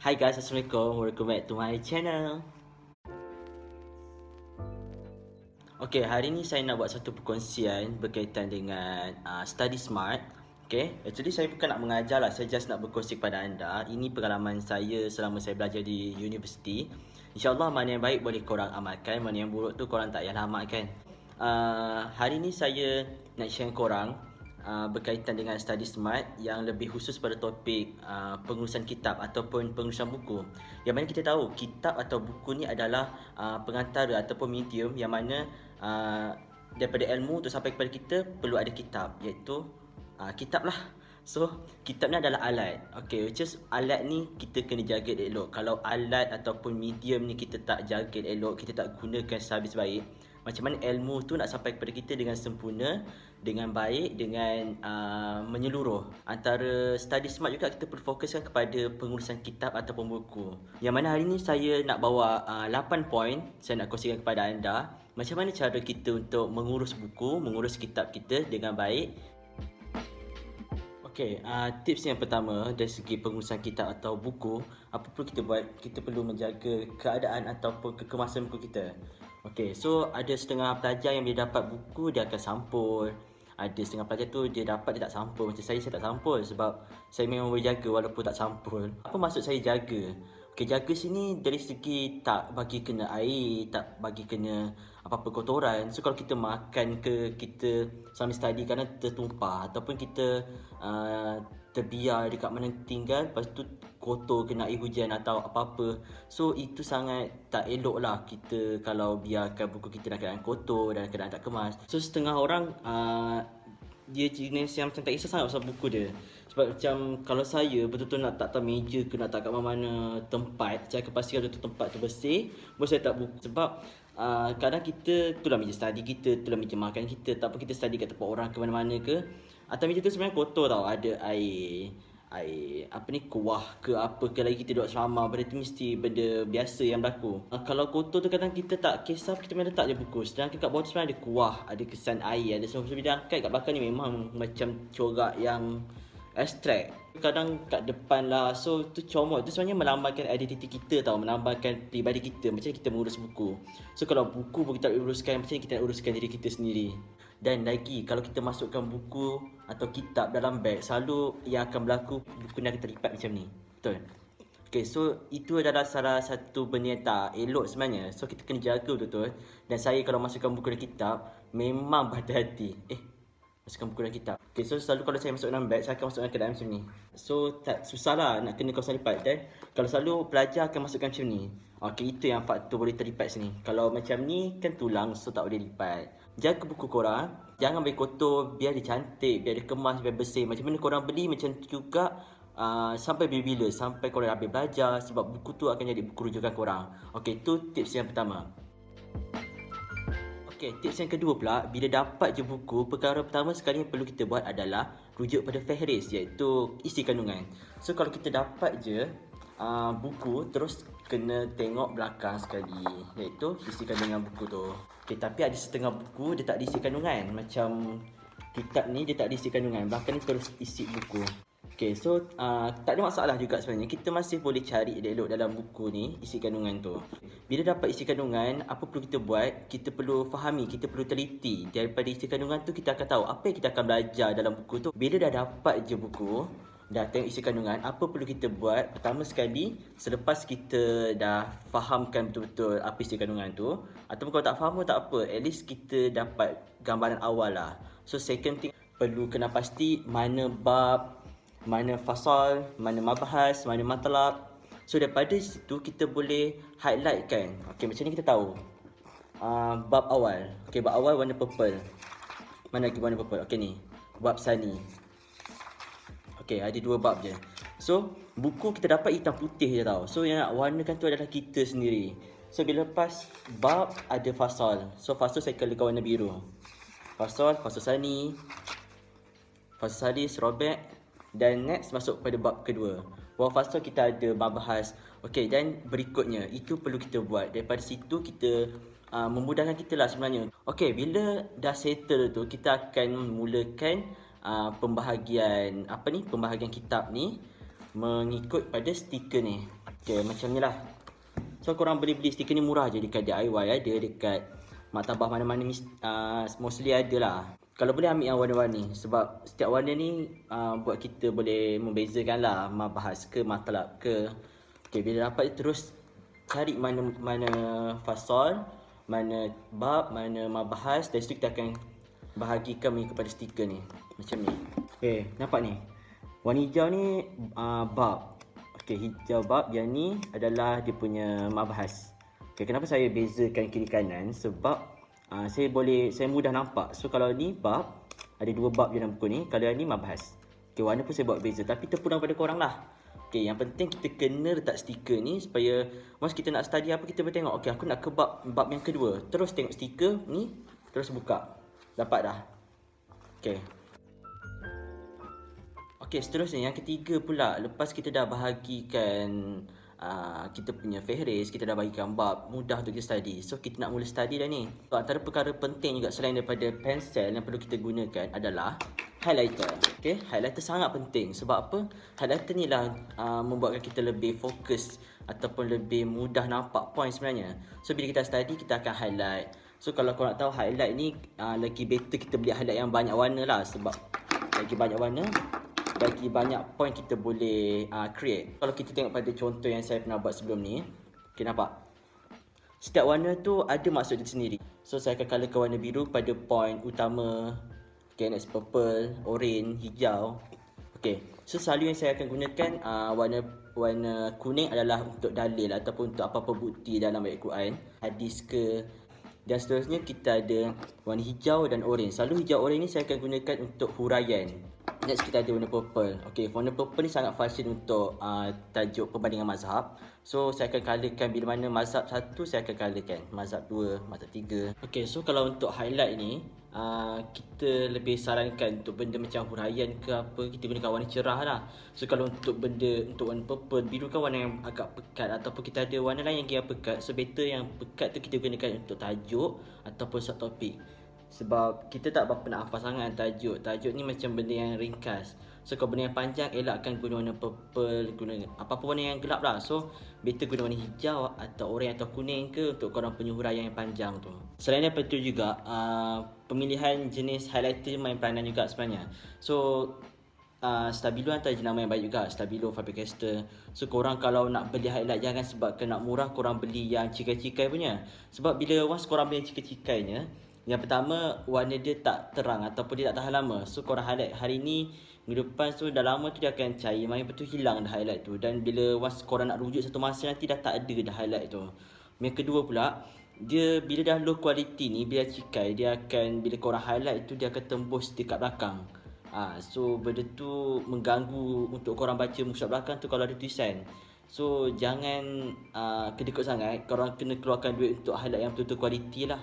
Hi guys, Assalamualaikum. Welcome back to my channel. Okay, hari ni saya nak buat satu perkongsian berkaitan dengan study smart. Okay, actually saya bukan nak mengajar lah, saya just nak berkongsi kepada anda. Ini pengalaman saya selama saya belajar di universiti. InsyaAllah mana yang baik boleh korang amalkan, mana yang buruk tu korang tak payah amalkan. Hari ni saya nak share korang berkaitan dengan study smart yang lebih khusus pada topik pengurusan kitab ataupun pengurusan buku. Yang mana kita tahu kitab atau buku ni adalah pengantara ataupun medium yang mana daripada ilmu untuk sampai kepada kita perlu ada kitab, iaitu kitab lah. So, kitab ni adalah alat. Okay, which is alat ni kita kena jaga elok. Kalau alat ataupun medium ni kita tak jaga elok, kita tak gunakan sehabis baik, macam mana ilmu tu nak sampai kepada kita dengan sempurna, dengan baik, dengan menyeluruh. Antara study smart juga kita perlu fokuskan kepada pengurusan kitab ataupun buku. Yang mana hari ni saya nak bawa 8 poin saya nak kongsikan kepada anda. Macam mana cara kita untuk mengurus buku, mengurus kitab kita dengan baik. Okay, tips yang pertama dari segi pengurusan kitab atau buku, apa perlu kita buat? Kita perlu menjaga keadaan ataupun kekemasan buku kita. Okay, so ada setengah pelajar yang bila dapat buku dia akan sampul. Ada setengah pelajar tu dia dapat dia tak sampul. Macam saya tak sampul sebab saya memang boleh jaga walaupun tak sampul. Apa maksud saya jaga? Okay, jaga sini dari segi tak bagi kena air, tak bagi kena apa-apa kotoran. So kalau kita makan ke, kita sambil study kadang tertumpah ataupun kita terbiar dekat mana tinggal, lepas tu kotor kena air hujan atau apa-apa. So itu sangat tak elok lah kita kalau biarkan buku kita dalam keadaan kotor, dalam keadaan tak kemas. So setengah orang dia jenis yang macam tak kisah sangat pasal buku dia. Sebab macam kalau saya betul-betul nak tak tahu meja ke, nak tak kat mana-mana tempat, saya akan pastikan betul tempat tu bersih, baru saya tak buku. Sebab kadang kita, itulah meja study kita, itulah meja makan kita, tak apa kita study kat tempat orang ke mana-mana ke, atas meja tu sebenarnya kotor tau, ada air apa ni, kuah ke apa ke, lagi kita duduk selama, benda tu mesti benda biasa yang berlaku. Kalau kotor tu kadang kita tak kisah, kita main letak je buku, sedangkan kat bawah tu sebenarnya ada kuah, ada kesan air, ada semua. Bila angkat kat belakang ni memang macam corak yang abstrak, kadang kat depan lah. So tu comot, tu sebenarnya melambangkan identiti kita tau, melambangkan pribadi kita, macam kita mengurus buku. So kalau buku pun kita uruskan, macam kita nak uruskan diri kita sendiri. Dan lagi, kalau kita masukkan buku atau kitab dalam beg, selalu yang akan berlaku, buku ni akan terlipat macam ni. Betul? Okay, so itu adalah salah satu benda yang tak elok sebenarnya. So kita kena jaga betul-betul. Dan saya kalau masukkan buku dalam kitab, memang berhati-hati. Masukkan buku dalam kitab. Okay, so selalu kalau saya masuk dalam beg, saya akan masukkan ke dalam macam ni. So tak susah lah nak kena kawasan lipat. Dan kalau selalu pelajar akan masukkan macam ni. Okay, itu yang faktor boleh terlipat sini. Kalau macam ni kan tulang, so tak boleh lipat. Jaga buku korang, jangan bagi kotor, biar dia cantik, biar dia kemas, biar bersih. Macam mana korang beli, macam tu juga sampai bila-bila, sampai korang habis belajar. Sebab buku tu akan jadi buku rujukan korang. Okay, itu tips yang pertama. Okay, tips yang kedua pula, bila dapat je buku, perkara pertama sekali yang perlu kita buat adalah rujuk pada fehris, iaitu isi kandungan. So kalau kita dapat je buku, terus kena tengok belakang sekali, iaitu isi kandungan buku tu. Okay, tapi ada setengah buku dia tak diisi kandungan. Macam kitab ni dia tak diisi kandungan, belakang ni terus isi buku. Okay, so tak ada masalah juga sebenarnya. Kita masih boleh cari elok dalam buku ni isi kandungan tu. Bila dapat isi kandungan, apa perlu kita buat? Kita perlu fahami, kita perlu teliti. Daripada isi kandungan tu kita akan tahu apa yang kita akan belajar dalam buku tu. Bila dah dapat je buku, dah tengok isi kandungan, apa perlu kita buat? Pertama sekali, selepas kita dah fahamkan betul-betul apa isi kandungan tu, ataupun kalau tak faham pun tak apa, at least kita dapat gambaran awal lah. So second thing, perlu kena pasti mana bab, mana fasal, mana mabahas, mana matlab. So daripada situ kita boleh highlight kan. Okay, macam ni kita tahu bab awal. Okay, bab awal warna purple. Mana lagi warna purple? Okay, ni bab sani. Okay, ada 2 bab je. So buku kita dapat hitam putih je tau. So yang nak warnakan tu adalah kita sendiri. So bila lepas bab ada fasal. So fasal saya colorkan warna biru. Fasal sani, fasal sadis, robek. Dan next masuk pada bab kedua. Bab fasal kita ada mabahas. Okay, dan berikutnya itu perlu kita buat. Daripada situ kita memudahkan kita lah sebenarnya. Okay, bila dah settle tu, kita akan mulakan pembahagian kitab ni mengikut pada stiker ni. Okay, macam ni lah. So korang boleh beli stiker ni murah je dekat DIY, ada dekat maktabah mana-mana mostly ada lah. Kalau boleh ambil yang warna-warni, sebab setiap warna ni buat kita boleh membezakan lah mabahas ke matlab ke. Okay, bila dapat terus cari mana fasal, mana bab, mana mabahas, dan situ kita akan bahagikan kepada stiker ni. Macam ni. Okay, nampak ni. Warna hijau ni bab. Okay, hijau bab, yang ni adalah dia punya mabahas. Okay, kenapa saya bezakan kiri kanan? Sebab saya mudah nampak. So kalau ni bab, ada 2 bab je dalam buku ni. Kalau yang ni mabahas. Okay, warna pun saya buat beza, tapi terpulang pada korang lah. Okay, yang penting kita kena letak stiker ni supaya once kita nak study apa, kita boleh tengok, okay, aku nak ke bab yang kedua. Terus tengok stiker ni, terus buka. Dapat dah. Okay. Okay, seterusnya yang ketiga pula, lepas kita dah bahagikan kita punya fehris, kita dah bagikan bab, mudah untuk kita study. So kita nak mula study dah ni. So, antara perkara penting juga selain daripada pensel yang perlu kita gunakan adalah highlighter. Okay, highlighter sangat penting. Sebab apa? Highlighter ni lah membuatkan kita lebih fokus ataupun lebih mudah nampak point sebenarnya. So bila kita study, kita akan highlight. So kalau korang nak tahu highlight ni, lagi better kita beli highlight yang banyak warna lah. Sebab lagi banyak warna, bagi banyak point kita boleh create. Kalau kita tengok pada contoh yang saya pernah buat sebelum ni, okay, nampak? Setiap warna tu ada maksud dia sendiri. So saya akan colourkan warna biru pada point utama. Okay, next purple, orange, hijau. Okay, so selalu yang saya akan gunakan warna kuning adalah untuk dalil ataupun untuk apa-apa bukti dalam ayat Quran, hadis ke. Dan seterusnya kita ada warna hijau dan orange. Selalu hijau orange ni saya akan gunakan untuk huraian. Next kita ada warna purple. Okay, warna purple ni sangat fashion untuk tajuk perbandingan mazhab. So saya akan colourkan bila mana mazhab 1 saya akan colourkan, mazhab 2, mazhab 3. Okay, so kalau untuk highlight ni kita lebih sarankan untuk benda macam huraian ke apa, kita gunakan warna cerah lah. So kalau untuk warna purple, biru kan warna yang agak pekat, ataupun kita ada warna lain yang pekat. So better yang pekat tu kita gunakan untuk tajuk ataupun subtopik. Sebab kita tak berapa nak hafal sangat tajuk. Tajuk ni macam benda yang ringkas. So kalau benda yang panjang, elakkan guna warna purple, guna apa-apa warna yang gelap lah. So better guna warna hijau atau orange atau kuning ke untuk korang punya huraian yang panjang tu. Selain daripada tu juga, pemilihan jenis highlighter main peranan juga sebenarnya. So Stabilo antara jenama yang baik juga, Stabilo, Faber-Castell. So korang kalau nak beli highlight, jangan sebabkan nak murah korang beli yang cikai-cikai punya. Sebab bila once korang beli yang cikai-cikainya, yang pertama, warna dia tak terang ataupun dia tak tahan lama. So korang highlight hari ni, minggu depan, so dah lama tu dia akan cair, main betul hilang dah highlight tu. Dan bila once korang nak rujuk satu masa nanti, dah tak ada dah highlight tu. Yang kedua pula, dia bila dah low quality ni, bila cikai, dia akan, bila korang highlight tu, dia akan tembus dekat belakang. So benda tu mengganggu untuk korang baca muka belakang tu kalau ada tulisan. So jangan kedekut sangat, korang kena keluarkan duit untuk highlight yang betul-betul quality lah.